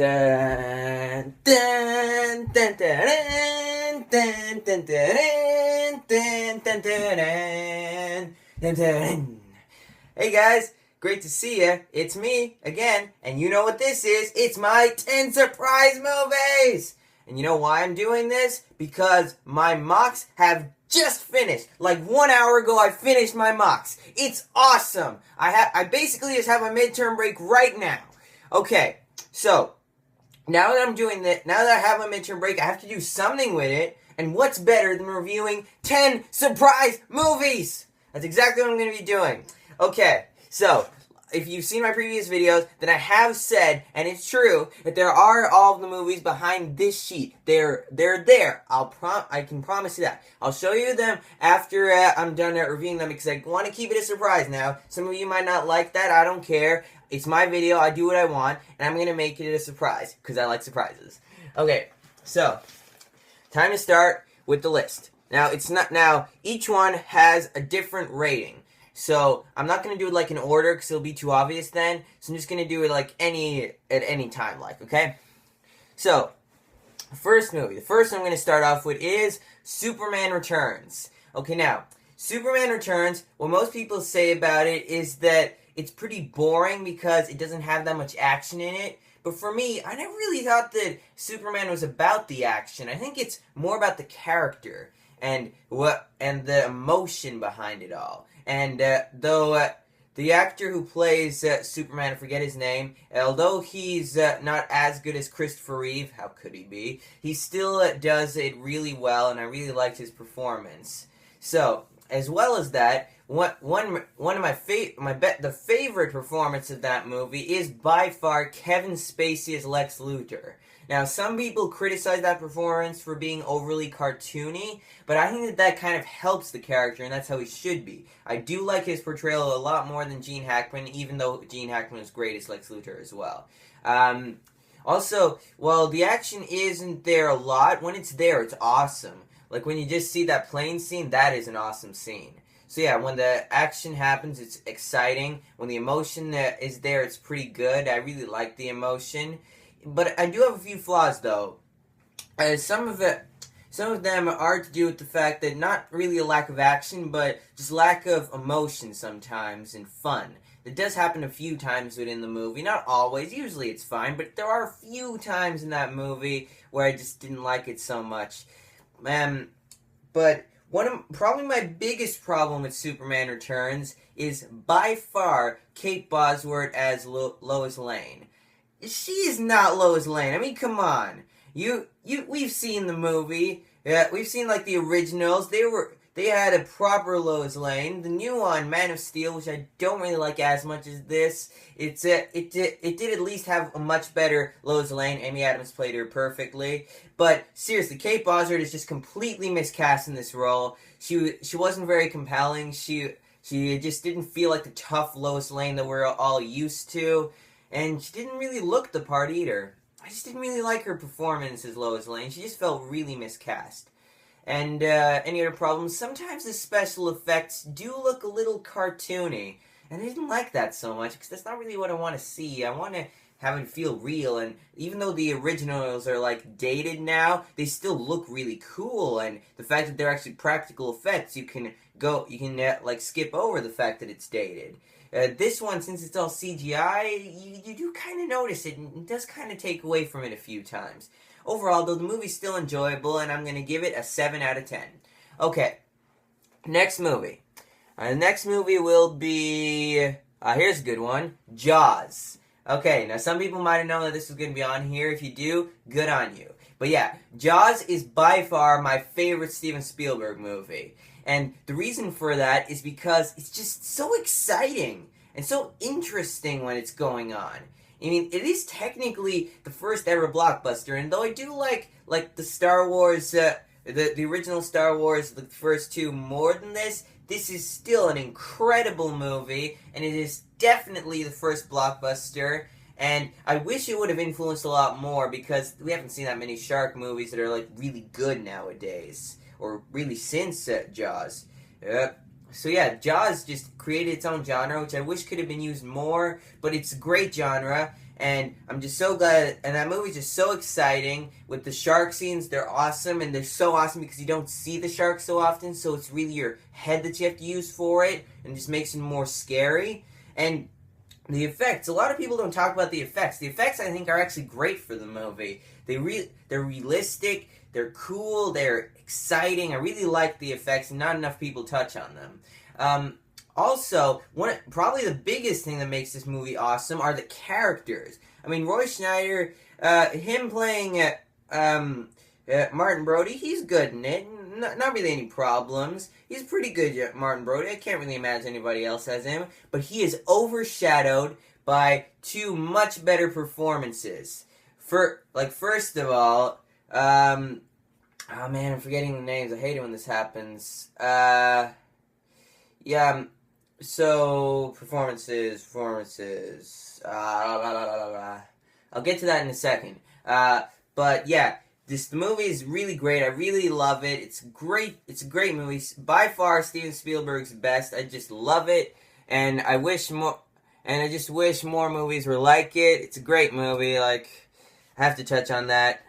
Dun, dun, dun, dun, dun, dun, dun, dun, dun, dun, dun, dun, dun. Hey guys, great to see ya. It's me again, and you know what this is? It's my 10 surprise movies. And you know why I'm doing this? Because my mocks have just finished. Like 1 hour ago, I finished my mocks. It's awesome. I basically just have a midterm break right now. Okay, so now that I'm doing that, now that I have my midterm break, I have to do something with it. And what's better than reviewing 10 surprise movies? That's exactly what I'm going to be doing. Okay, so if you've seen my previous videos, then I have said, and it's true, that there are all of the movies behind this sheet. They're there. I can promise you that. I'll show you them after I'm done reviewing them because I want to keep it a surprise now. Some of you might not like that. I don't care. It's my video. I do what I want, and I'm going to make it a surprise because I like surprises. Okay, so time to start with the list. Now each one has a different rating. So I'm not going to do it like in order because it'll be too obvious then. So I'm just going to do it like at any time, okay? So, the first movie. The first one I'm going to start off with is Superman Returns. Okay, now, Superman Returns, what most people say about it is that it's pretty boring because it doesn't have that much action in it. But for me, I never really thought that Superman was about the action. I think it's more about the character and the emotion behind it all. And though the actor who plays Superman, I forget his name, although he's not as good as Christopher Reeve, how could he be? He still does it really well, and I really liked his performance. So, as well as that, one of the favorite performance of that movie is by far Kevin Spacey as Lex Luthor. Now, some people criticize that performance for being overly cartoony, but I think that kind of helps the character, and that's how he should be. I do like his portrayal a lot more than Gene Hackman, even though Gene Hackman is great as Lex Luthor as well. Also, while the action isn't there a lot, when it's there, it's awesome. Like when you just see that plane scene, that is an awesome scene. So yeah, when the action happens, it's exciting. When the emotion is there, it's pretty good. I really like the emotion. But I do have a few flaws, though. Some of them are to do with the fact that not really a lack of action, but just lack of emotion sometimes and fun. It does happen a few times within the movie. Not always. Usually it's fine. But there are a few times in that movie where I just didn't like it so much. But probably my biggest problem with Superman Returns is by far Kate Bosworth as Lois Lane. She is not Lois Lane. I mean, come on. We've seen the movie. Yeah, we've seen like the originals. They had a proper Lois Lane. The new one, Man of Steel, which I don't really like as much as this. It did at least have a much better Lois Lane. Amy Adams played her perfectly. But seriously, Kate Bosworth is just completely miscast in this role. She wasn't very compelling. She just didn't feel like the tough Lois Lane that we're all used to. And she didn't really look the part either. I just didn't really like her performance as Lois Lane. She just felt really miscast. And any other problems? Sometimes the special effects do look a little cartoony. And I didn't like that so much because that's not really what I want to see. I want to have it feel real. And even though the originals are like dated now, they still look really cool. And the fact that they're actually practical effects, you can like skip over the fact that it's dated. This one, since it's all CGI, you do kind of notice it, and it does kind of take away from it a few times. Overall, though, the movie's still enjoyable, and I'm going to give it a 7 out of 10. Okay, next movie. The next movie will be, here's a good one, Jaws. Okay, now some people might have known that this was going to be on here. If you do, good on you. But yeah, Jaws is by far my favorite Steven Spielberg movie. And the reason for that is because it's just so exciting and so interesting when it's going on. I mean, it is technically the first ever blockbuster, and though I do like the Star Wars, the original Star Wars, the first two more than this is still an incredible movie, and it is definitely the first blockbuster. And I wish it would have influenced a lot more because we haven't seen that many shark movies that are like really good nowadays. Or really since Jaws. So yeah, Jaws just created its own genre, which I wish could have been used more, but it's a great genre, And I'm just so glad, and that movie's just so exciting. With the shark scenes, they're awesome, and they're so awesome because you don't see the shark so often, so it's really your head that you have to use for it, and just makes it more scary. And the effects, a lot of people don't talk about the effects. The effects, I think, are actually great for the movie. They're realistic, they're cool, they're exciting. I really like the effects, and not enough people touch on them. Also, probably the biggest thing that makes this movie awesome are the characters. I mean, Roy Schneider, him playing Martin Brody, he's good in it. Not really any problems. He's pretty good, Martin Brody. I can't really imagine anybody else as him. But he is overshadowed by two much better performances. First of all, oh man, I'm forgetting the names. I hate it when this happens. So, performances. I'll get to that in a second. But yeah, the movie is really great. I really love it. It's great. It's a great movie. By far, Steven Spielberg's best. I just love it, and I just wish more movies were like it. It's a great movie. I have to touch on that.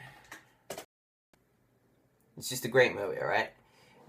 It's just a great movie, alright?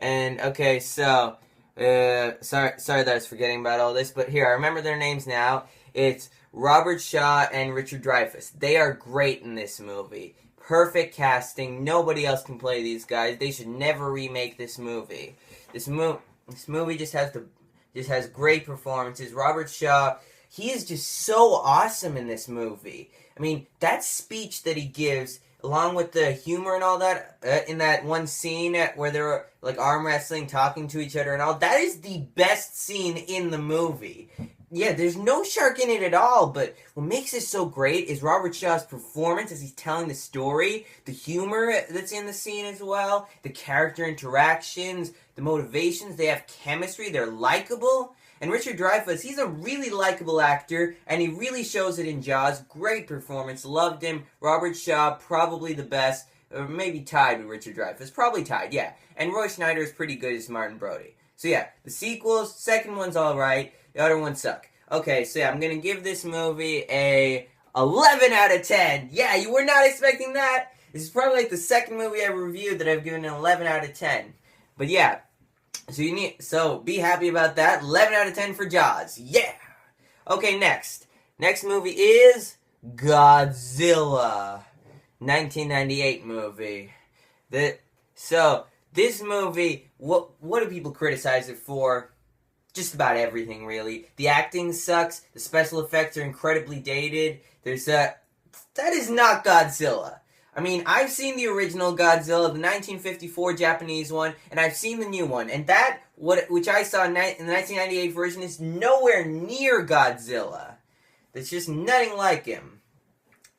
And, okay, so, sorry that I was forgetting about all this, but here, I remember their names now. It's Robert Shaw and Richard Dreyfuss. They are great in this movie. Perfect casting. Nobody else can play these guys. They should never remake this movie. This movie just has great performances. Robert Shaw, he is just so awesome in this movie. I mean, that speech that he gives, along with the humor and all that, in that one scene where they're arm wrestling, talking to each other and all, that is the best scene in the movie. Yeah, there's no shark in it at all, but what makes it so great is Robert Shaw's performance as he's telling the story, the humor that's in the scene as well, the character interactions, the motivations, they have chemistry, they're likable. And Richard Dreyfuss, he's a really likable actor, and he really shows it in Jaws. Great performance, loved him. Robert Shaw, probably the best, or maybe tied with Richard Dreyfuss. Probably tied, yeah. And Roy Schneider is pretty good as Martin Brody. So yeah, the sequels, second one's alright, the other ones suck. Okay, so yeah, I'm gonna give this movie a 11 out of 10. Yeah, you were not expecting that. This is probably the second movie I reviewed that I've given an 11 out of 10. But yeah, so be happy about that. 11 out of 10 for Jaws. Yeah! Okay, next. Next movie is Godzilla. 1998 movie. This movie, what do people criticize it for? Just about everything, really. The acting sucks. The special effects are incredibly dated. That is not Godzilla. I mean, I've seen the original Godzilla, the 1954 Japanese one, and I've seen the new one. And which I saw in the 1998 version, is nowhere near Godzilla. It's just nothing like him.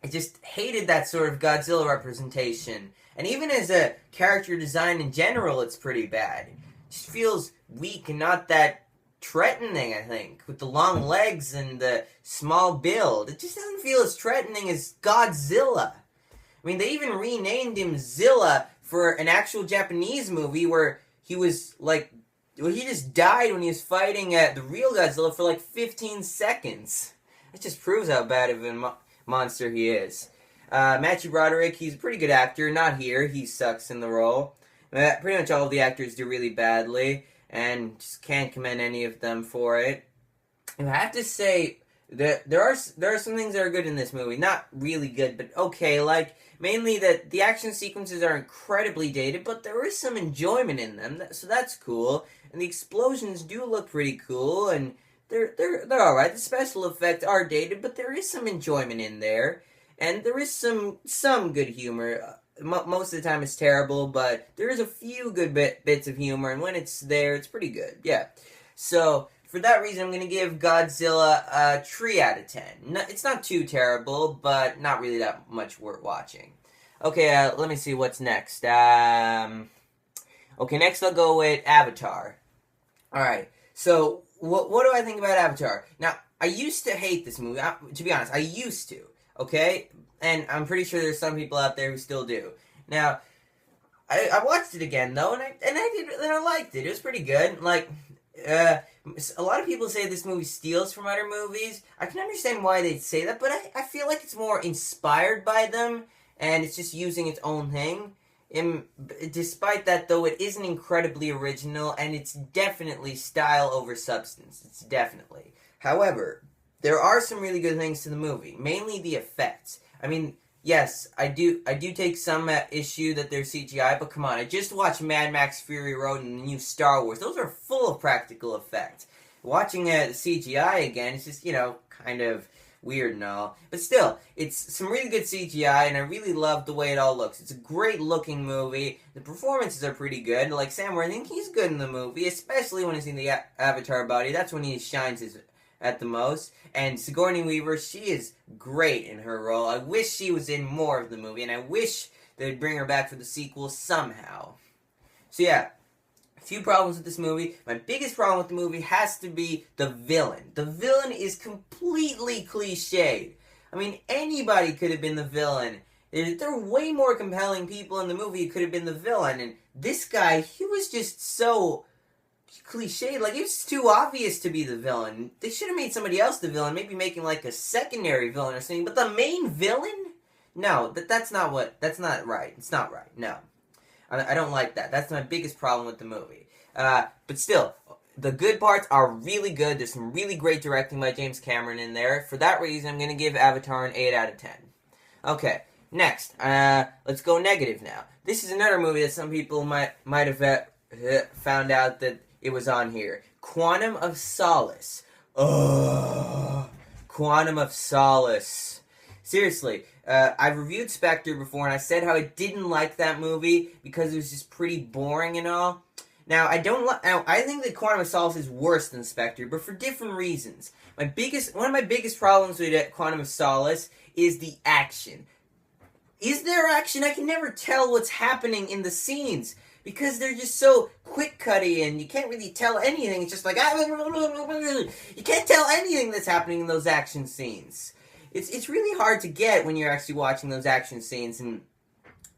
I just hated that sort of Godzilla representation. And even as a character design in general, it's pretty bad. It just feels weak and not that threatening, I think. With the long legs and the small build. It just doesn't feel as threatening as Godzilla. I mean, they even renamed him Zilla for an actual Japanese movie where he was he just died when he was fighting the real Godzilla for 15 seconds. It just proves how bad of a monster he is. Matthew Broderick, he's a pretty good actor. Not here, he sucks in the role. Pretty much all of the actors do really badly, and just can't commend any of them for it. And I have to say, there are some things that are good in this movie. Not really good, but okay. Mainly that the action sequences are incredibly dated, but there is some enjoyment in them, so that's cool. And the explosions do look pretty cool, and they're alright. The special effects are dated, but there is some enjoyment in there. And there is some good humor. Most of the time it's terrible, but there is a few good bits of humor, and when it's there, it's pretty good. Yeah. So, for that reason, I'm going to give Godzilla a 3 out of 10. It's not too terrible, but not really that much worth watching. Okay, let me see what's next. Okay, next I'll go with Avatar. Alright, so what do I think about Avatar? Now, I used to hate this movie. To be honest, I used to. Okay? And I'm pretty sure there's some people out there who still do. Now, I watched it again, though, and I liked it. It was pretty good. Uh, a lot of people say this movie steals from other movies. I can understand why they'd say that, but I feel like it's more inspired by them, and it's just using its own thing. Despite that, though, it isn't incredibly original, and it's definitely style over substance. It's definitely. However, there are some really good things to the movie, mainly the effects. I mean, yes, I do take some issue that they're CGI, but come on, I just watched Mad Max Fury Road and the new Star Wars. Those are full of practical effects. Watching CGI again, it's just, kind of weird and all. But still, it's some really good CGI, and I really love the way it all looks. It's a great looking movie. The performances are pretty good. Like Sam Worthington, he's good in the movie, especially when he's in the Avatar body. That's when he shines at the most. And Sigourney Weaver, she is great in her role. I wish she was in more of the movie, and I wish they'd bring her back for the sequel somehow. So yeah, a few problems with this movie. My biggest problem with the movie has to be the villain. The villain is completely cliched. I mean, anybody could have been the villain. There are way more compelling people in the movie who could have been the villain, and this guy, he was just so cliche. Like, it's too obvious to be the villain. They should have made somebody else the villain, maybe making like a secondary villain or something, but the main villain? No, that's not right. It's not right. No. I don't like that. That's my biggest problem with the movie. But still, the good parts are really good. There's some really great directing by James Cameron in there. For that reason, I'm going to give Avatar an 8 out of 10. Okay, next. Let's go negative now. This is another movie that some people might have found out that it was on here. Quantum of Solace. Ugh. Quantum of Solace. Seriously, I've reviewed Spectre before, and I said how I didn't like that movie because it was just pretty boring and all. Now, I think that Quantum of Solace is worse than Spectre, but for different reasons. One of my biggest problems with Quantum of Solace is the action. Is there action? I can never tell what's happening in the scenes because they're just so quick-cutty and you can't really tell anything. It's just like, you can't tell anything that's happening in those action scenes. It's really hard to get when you're actually watching those action scenes, and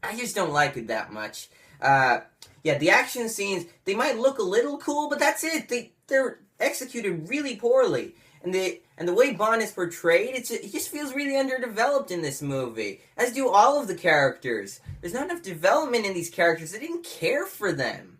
I just don't like it that much. Yeah, the action scenes, they might look a little cool, but that's it. They're executed really poorly. And the way Bond is portrayed, it just feels really underdeveloped in this movie. As do all of the characters. There's not enough development in these characters. I didn't care for them.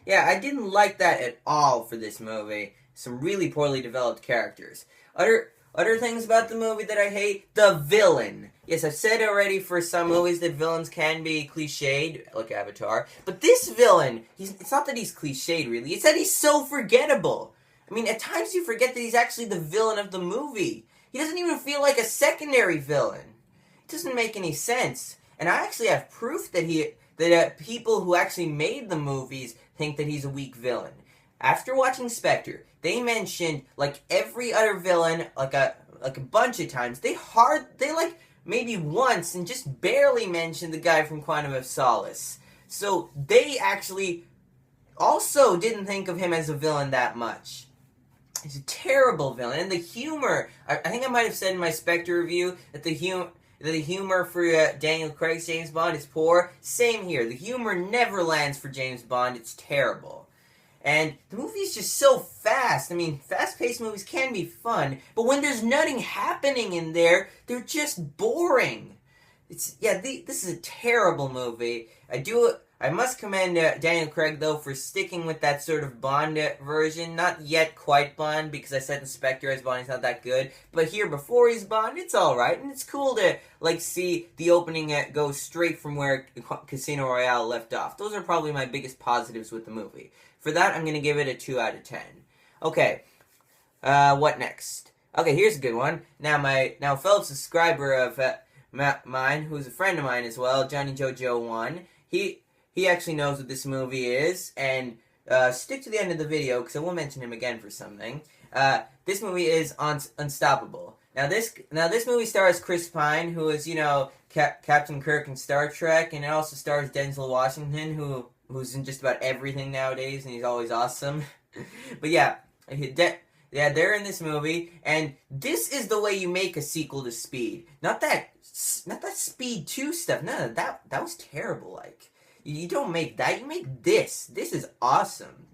Yeah, I didn't like that at all for this movie. Some really poorly developed characters. Other things about the movie that I hate, the villain. Yes, I've said already for some movies that villains can be cliched, like Avatar. But this villain, it's not that he's cliched, really. It's that he's so forgettable. I mean, at times you forget that he's actually the villain of the movie. He doesn't even feel like a secondary villain. It doesn't make any sense. And I actually have proof that people who actually made the movies think that he's a weak villain. After watching Spectre, they mentioned, like, every other villain, like a bunch of times. They like, maybe once, and just barely mentioned the guy from Quantum of Solace. So, they actually also didn't think of him as a villain that much. He's a terrible villain. And the humor, I think I might have said in my Spectre review that the humor for Daniel Craig's James Bond is poor. Same here. The humor never lands for James Bond. It's terrible. And the movie is just so fast. I mean, fast-paced movies can be fun, but when there's nothing happening in there, they're just boring. This is a terrible movie. I must commend Daniel Craig, though, for sticking with that sort of Bond version. Not yet quite Bond, because I said in Spectre as Bond, he's not that good. But here, before he's Bond, it's alright. And it's cool to, see the opening go straight from where Casino Royale left off. Those are probably my biggest positives with the movie. For that, I'm going to give it a 2 out of 10. Okay, what next? Okay, here's a good one. Now, a fellow subscriber of mine, who's a friend of mine as well, Johnny Jojo 1, he actually knows what this movie is, and stick to the end of the video, because I will mention him again for something. This movie is Unstoppable. Now this movie stars Chris Pine, who is, Captain Kirk in Star Trek, and it also stars Denzel Washington, who's in just about everything nowadays, and he's always awesome. But yeah, they're in this movie, and this is the way you make a sequel to Speed. Not that Speed 2 stuff. No, that was terrible. Like, you don't make that. You make this. This is awesome.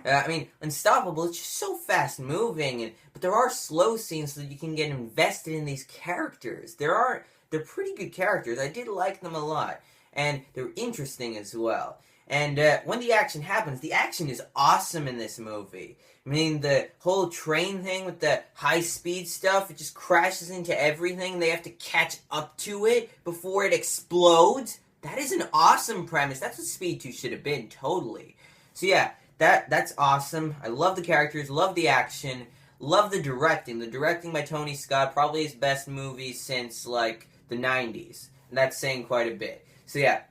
I mean, Unstoppable, it's just so fast moving, but there are slow scenes so that you can get invested in these characters. They're pretty good characters. I did like them a lot, and they're interesting as well. And when the action happens, the action is awesome in this movie. I mean, the whole train thing with the high-speed stuff, it just crashes into everything. They have to catch up to it before it explodes. That is an awesome premise. That's what Speed 2 should have been, totally. So yeah, that's awesome. I love the characters, love the action, love the directing. The directing by Tony Scott, probably his best movie since, like, the 90s. And that's saying quite a bit. So yeah,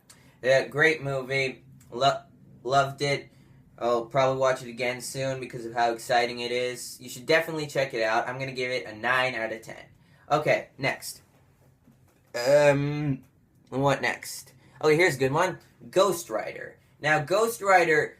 great movie. Loved it. I'll probably watch it again soon because of how exciting it is. You should definitely check it out. I'm going to give it a 9 out of 10. Okay, next. What next? Okay, here's a good one. Ghost Rider. Now, Ghost Rider,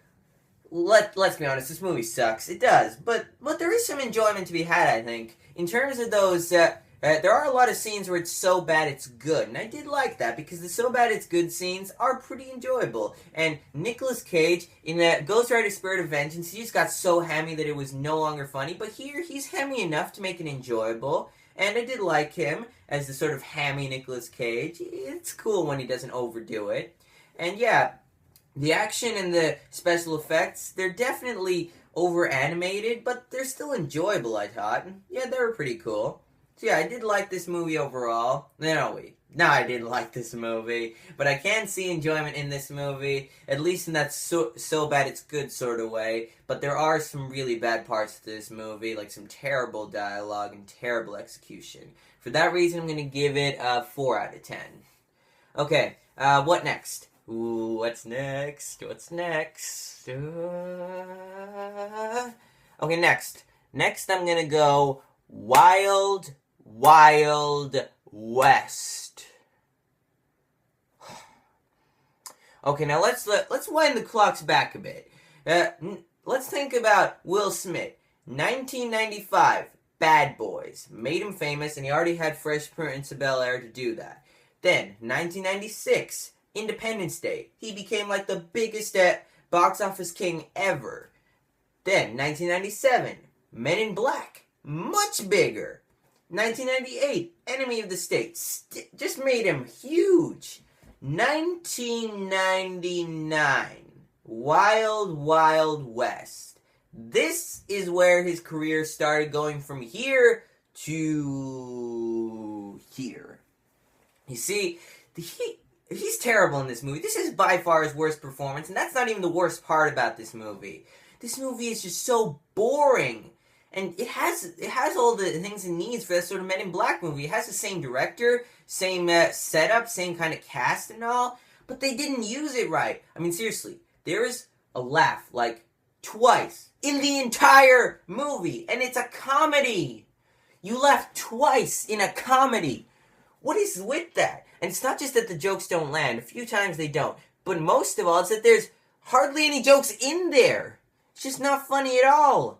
let's be honest, this movie sucks. It does. But there is some enjoyment to be had, I think. In terms of those... there are a lot of scenes where it's so bad it's good, and I did like that because the so bad it's good scenes are pretty enjoyable. And Nicolas Cage in Ghost Rider: Spirit of Vengeance, he just got so hammy that it was no longer funny. But here, he's hammy enough to make it enjoyable, and I did like him as the sort of hammy Nicolas Cage. It's cool when he doesn't overdo it. And yeah, the action and the special effects, they're definitely over animated, but they're still enjoyable, I thought. Yeah, they were pretty cool. So yeah, I did like this movie overall. No, I didn't like this movie. But I can see enjoyment in this movie, at least in that so bad it's good sort of way. But there are some really bad parts to this movie, like some terrible dialogue and terrible execution. For that reason, I'm going to give it a 4 out of 10. Okay, what next? Ooh, what's next? What's next? Okay, next. Next, I'm going to go Wild West. Okay, now let's wind the clocks back a bit. Let's think about Will Smith. 1995, Bad Boys made him famous, and he already had Fresh Prince of Bel-Air to do that. Then 1996, Independence Day. He became like the biggest box office king ever. Then 1997, Men in Black. Much bigger. 1998, Enemy of the State. Just made him huge. 1999, Wild West. This is where his career started going from here to here. You see, he's terrible in this movie. This is by far his worst performance, and that's not even the worst part about this movie. This movie is just so boring. And it has all the things it needs for that sort of Men in Black movie. It has the same director, same setup, same kind of cast and all, but they didn't use it right. I mean, seriously, there is a laugh, like, twice in the entire movie, and it's a comedy. You laugh twice in a comedy. What is with that? And it's not just that the jokes don't land. A few times they don't. But most of all, it's that there's hardly any jokes in there. It's just not funny at all.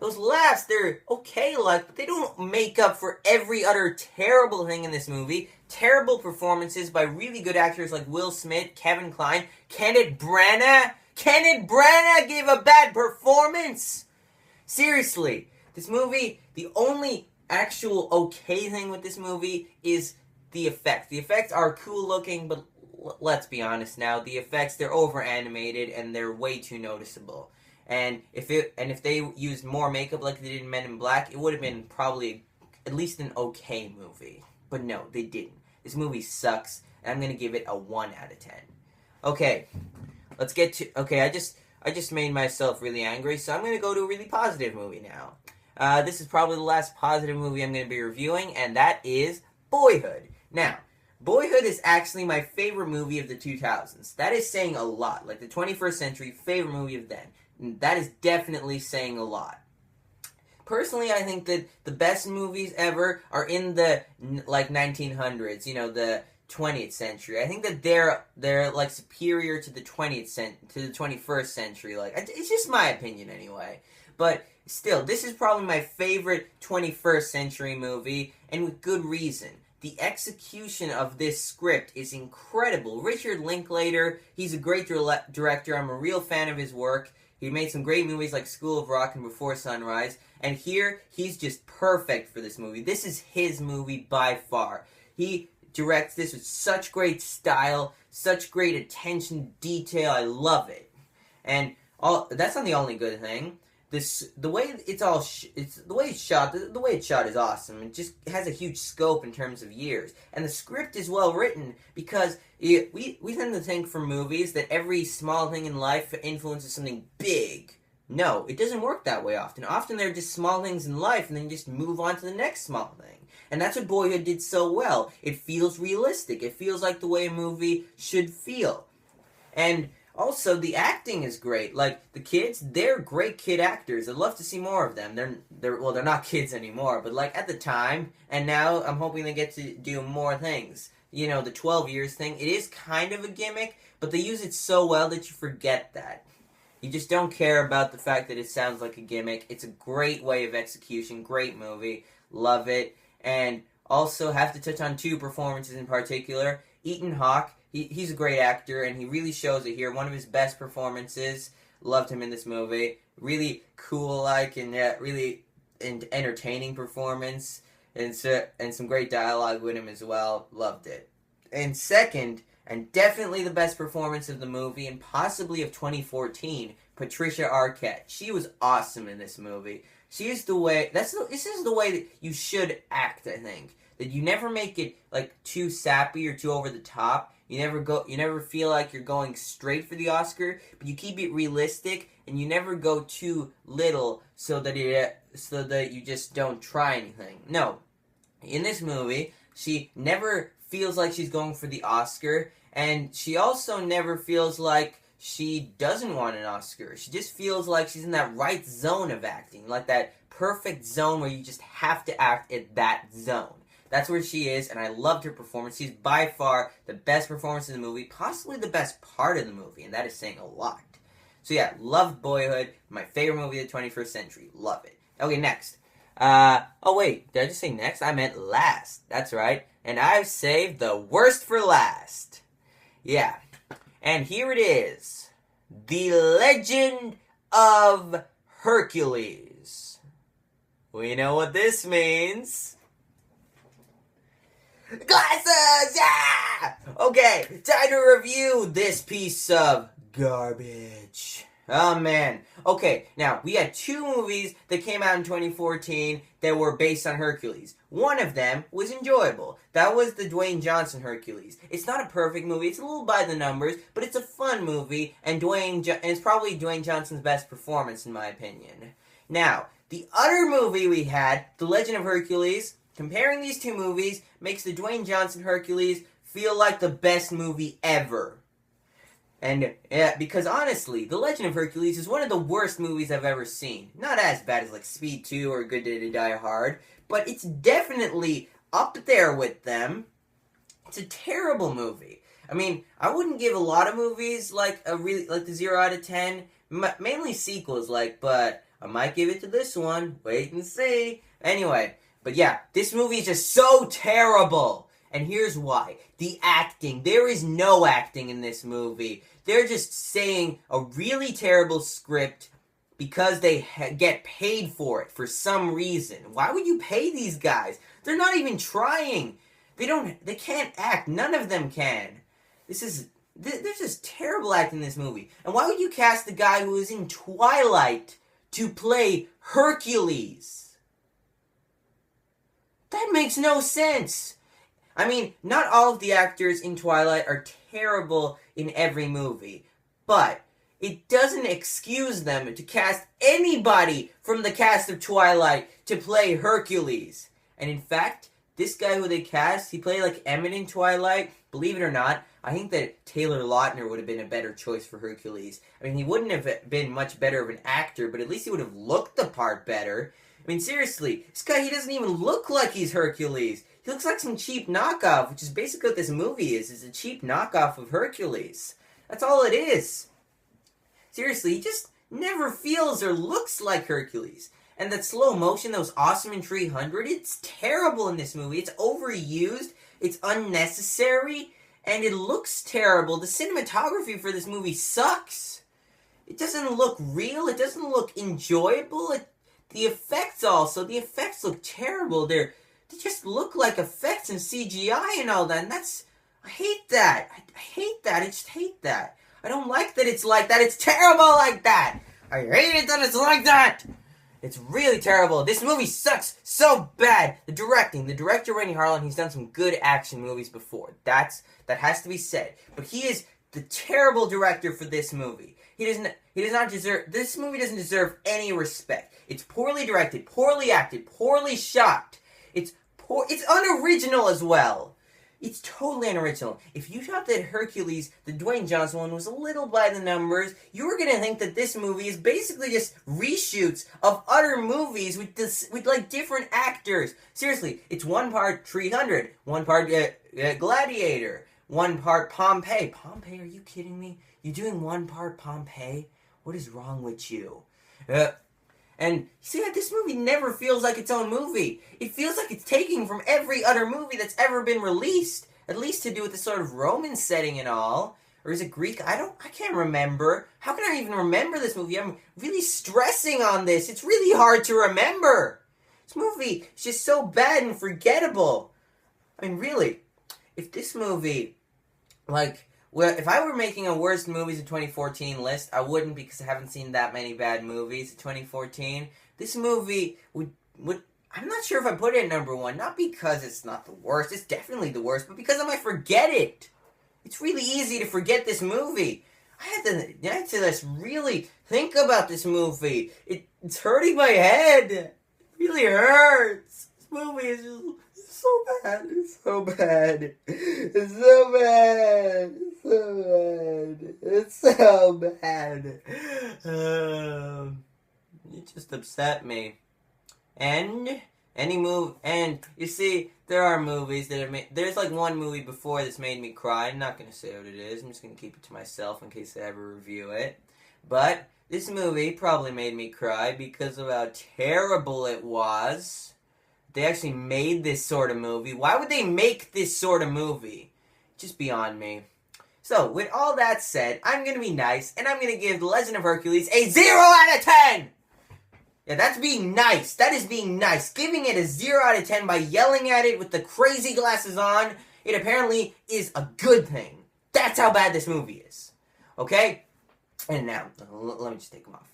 Those laughs, they're okay, but they don't make up for every other terrible thing in this movie. Terrible performances by really good actors like Will Smith, Kevin Kline, Kenneth Branagh. Kenneth Branagh gave a bad performance! Seriously, this movie, the only actual okay thing with this movie is the effects. The effects are cool looking, but let's be honest now, the effects, they're over animated and they're way too noticeable. And if they used more makeup like they did in Men in Black, it would have been probably at least an okay movie. But no, they didn't. This movie sucks, and I'm gonna give it a 1 out of 10. Okay, let's get to. Okay, I just made myself really angry, so I'm gonna go to a really positive movie now. This is probably the last positive movie I'm gonna be reviewing, and that is Boyhood. Now, Boyhood is actually my favorite movie of the 2000s. That is saying a lot. Like the 21st century favorite movie of then. That is definitely saying a lot. Personally, I think that the best movies ever are in the, 1900s, the 20th century. I think that they're like superior to the 21st century. Like, it's just my opinion anyway. But still, this is probably my favorite 21st century movie, and with good reason. The execution of this script is incredible. Richard Linklater, he's a great director. I'm a real fan of his work. He made some great movies like School of Rock and Before Sunrise. And here, he's just perfect for this movie. This is his movie by far. He directs this with such great style, such great attention to detail. I love it. And that's not the only good thing. The way it's shot is awesome. It just has a huge scope in terms of years, and the script is well written because we tend to think for movies that every small thing in life influences something big. No, it doesn't work that way often. Often they're just small things in life, and then you just move on to the next small thing. And that's what Boyhood did so well. It feels realistic. It feels like the way a movie should feel, and also, the acting is great. Like, the kids, they're great kid actors. I'd love to see more of them. They're not kids anymore, but like at the time, and now I'm hoping they get to do more things. You know, the 12 years thing, it is kind of a gimmick, but they use it so well that you forget that. You just don't care about the fact that it sounds like a gimmick. It's a great way of execution, great movie, love it. And also have to touch on two performances in particular. Ethan Hawke. He's a great actor, and he really shows it here. One of his best performances. Loved him in this movie. Really cool-like and really entertaining performance. And some great dialogue with him as well. Loved it. And second, and definitely the best performance of the movie, and possibly of 2014, Patricia Arquette. She was awesome in this movie. This is the way that you should act, I think. That you never make it like too sappy or too over the top. You never feel like you're going straight for the Oscar, but you keep it realistic, and you never go too little so that you just don't try anything. No, in this movie, she never feels like she's going for the Oscar, and she also never feels like she doesn't want an Oscar. She just feels like she's in that right zone of acting, like that perfect zone where you just have to act at that zone. That's where she is, and I loved her performance. She's by far the best performance in the movie, possibly the best part of the movie, and that is saying a lot. So yeah, loved Boyhood, my favorite movie of the 21st century. Love it. Okay, next. Oh wait, did I just say next? I meant last. That's right. And I've saved the worst for last. Yeah. And here it is. The Legend of Hercules. We know what this means. Glasses! Yeah! Okay, time to review this piece of garbage. Oh, man. Okay, now, we had two movies that came out in 2014 that were based on Hercules. One of them was enjoyable. That was the Dwayne Johnson Hercules. It's not a perfect movie. It's a little by the numbers, but it's a fun movie, and it's probably Dwayne Johnson's best performance, in my opinion. Now, the other movie we had, The Legend of Hercules, comparing these two movies makes the Dwayne Johnson Hercules feel like the best movie ever. And because honestly, The Legend of Hercules is one of the worst movies I've ever seen. Not as bad as like Speed 2 or Good Day to Die Hard, but it's definitely up there with them. It's a terrible movie. I mean, I wouldn't give a lot of movies like the 0 out of 10, mainly sequels but I might give it to this one. Wait and see. Anyway, but yeah, this movie is just so terrible. And here's why. The acting. There is no acting in this movie. They're just saying a really terrible script because they get paid for it for some reason. Why would you pay these guys? They're not even trying. They can't act. None of them can. There's just terrible acting in this movie. And why would you cast the guy who was in Twilight to play Hercules? That makes no sense. I mean, not all of the actors in Twilight are terrible in every movie, but it doesn't excuse them to cast anybody from the cast of Twilight to play Hercules. And in fact, this guy who they cast, he played like Emmett in Twilight. Believe it or not, I think that Taylor Lautner would have been a better choice for Hercules. I mean, he wouldn't have been much better of an actor, but at least he would have looked the part better. I mean, seriously, this guy, he doesn't even look like he's Hercules. He looks like some cheap knockoff, which is basically what this movie is a cheap knockoff of Hercules. That's all it is. Seriously, he just never feels or looks like Hercules. And that slow motion that was awesome in 300, it's terrible in this movie. It's overused, it's unnecessary, and it looks terrible. The cinematography for this movie sucks. it doesn't look real. It doesn't look enjoyable. The effects also, the effects look terrible. They just look like effects and CGI and all that. And I hate that. I hate that. I just hate that. I don't like that it's like that. It's terrible like that. I hate it that it's like that. It's really terrible. This movie sucks so bad. The director Renny Harlin, he's done some good action movies before. That has to be said. But he is the terrible director for this movie. He does not deserve, this movie doesn't deserve any respect. It's poorly directed, poorly acted, poorly shot. It's unoriginal as well. It's totally unoriginal. If you thought that Hercules, the Dwayne Johnson one, was a little by the numbers, you were gonna think that this movie is basically just reshoots of other movies with like different actors. Seriously, it's one part 300, one part Gladiator, one part Pompeii. Pompeii? Are you kidding me? You're doing one part Pompeii? What is wrong with you? And see, this movie never feels like its own movie. It feels like it's taking from every other movie that's ever been released. At least to do with the sort of Roman setting and all. Or is it Greek? I can't remember. How can I even remember this movie? I'm really stressing on this. It's really hard to remember. This movie is just so bad and forgettable. I mean, really, if this movie, like, well, if I were making a worst movies of 2014 list, I wouldn't, because I haven't seen that many bad movies of 2014. This movie would I'm not sure if I put it at number one, not because it's not the worst, it's definitely the worst, but because I might forget it. It's really easy to forget this movie. I had to just really think about this movie. It's hurting my head. It really hurts. This movie is just so bad. It's so bad. It's so bad. It's so bad. You just upset me. And you see, there are movies that have there's like one movie before that's made me cry. I'm not gonna say what it is. I'm just gonna keep it to myself in case I ever review it. But this movie probably made me cry because of how terrible it was. They actually made this sort of movie. Why would they make this sort of movie? Just beyond me. So, with all that said, I'm going to be nice, and I'm going to give The Legend of Hercules a 0 out of 10! Yeah, that's being nice. That is being nice. Giving it a 0 out of 10 by yelling at it with the crazy glasses on, it apparently is a good thing. That's how bad this movie is. Okay? And now, let me just take them off.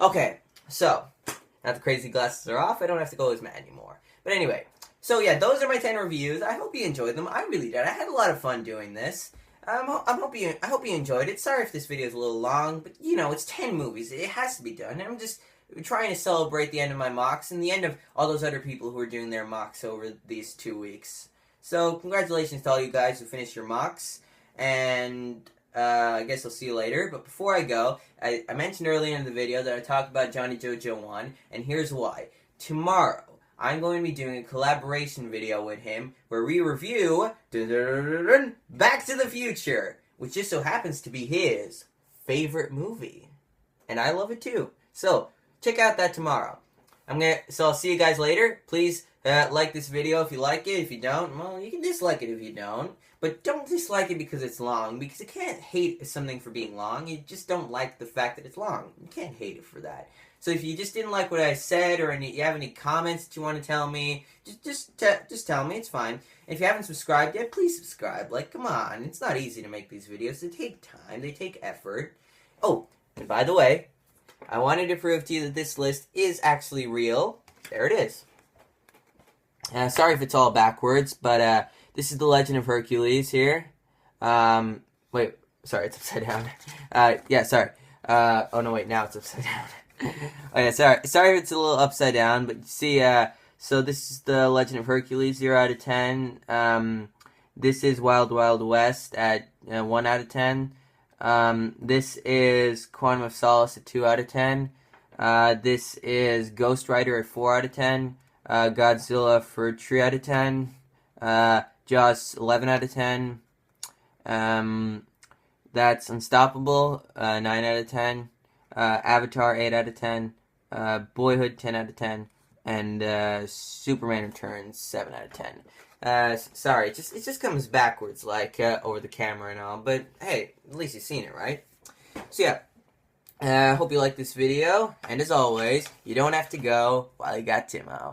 Okay, so, now the crazy glasses are off, I don't have to go as mad anymore. But anyway, so yeah, those are my 10 reviews. I hope you enjoyed them. I really did. I had a lot of fun doing this. I hope you enjoyed it. Sorry if this video is a little long, but you know, it's 10 movies. It has to be done. And I'm just trying to celebrate the end of my mocks and the end of all those other people who are doing their mocks over these 2 weeks. So, congratulations to all you guys who finished your mocks. And I guess I'll see you later. But before I go, I mentioned earlier in the video that I talked about Johnny JoJo 1, and here's why. Tomorrow, I'm going to be doing a collaboration video with him where we review Back to the Future, which just so happens to be his favorite movie. And I love it too. So, check out that tomorrow. So I'll see you guys later. Please like this video if you like it. If you don't, well, you can dislike it if you don't. But don't dislike it because it's long, because you can't hate something for being long. You just don't like the fact that it's long. You can't hate it for that. So if you just didn't like what I said, or you have any comments that you want to tell me, just tell me. It's fine. And if you haven't subscribed yet, please subscribe. Like, come on. It's not easy to make these videos. They take time. They take effort. Oh, and by the way, I wanted to prove to you that this list is actually real. There it is. Sorry if it's all backwards, but this is The Legend of Hercules here. Wait, sorry, it's upside down. Yeah, sorry. Oh no, wait, now it's upside down. Oh yeah, sorry if it's a little upside down, but you see, so this is The Legend of Hercules, 0 out of 10. This is Wild Wild West at 1 out of 10. This is Quantum of Solace at 2 out of 10. This is Ghost Rider at 4 out of 10. Godzilla for 3 out of 10. Jaws 11 out of 10. That's Unstoppable, 9 out of 10. Avatar 8 out of 10. Boyhood 10 out of 10. And Superman Returns 7 out of 10. Sorry, it just comes backwards, like over the camera and all. But hey, at least you've seen it, right? So yeah, Hope you like this video, and as always, you don't have to go while you got Timo.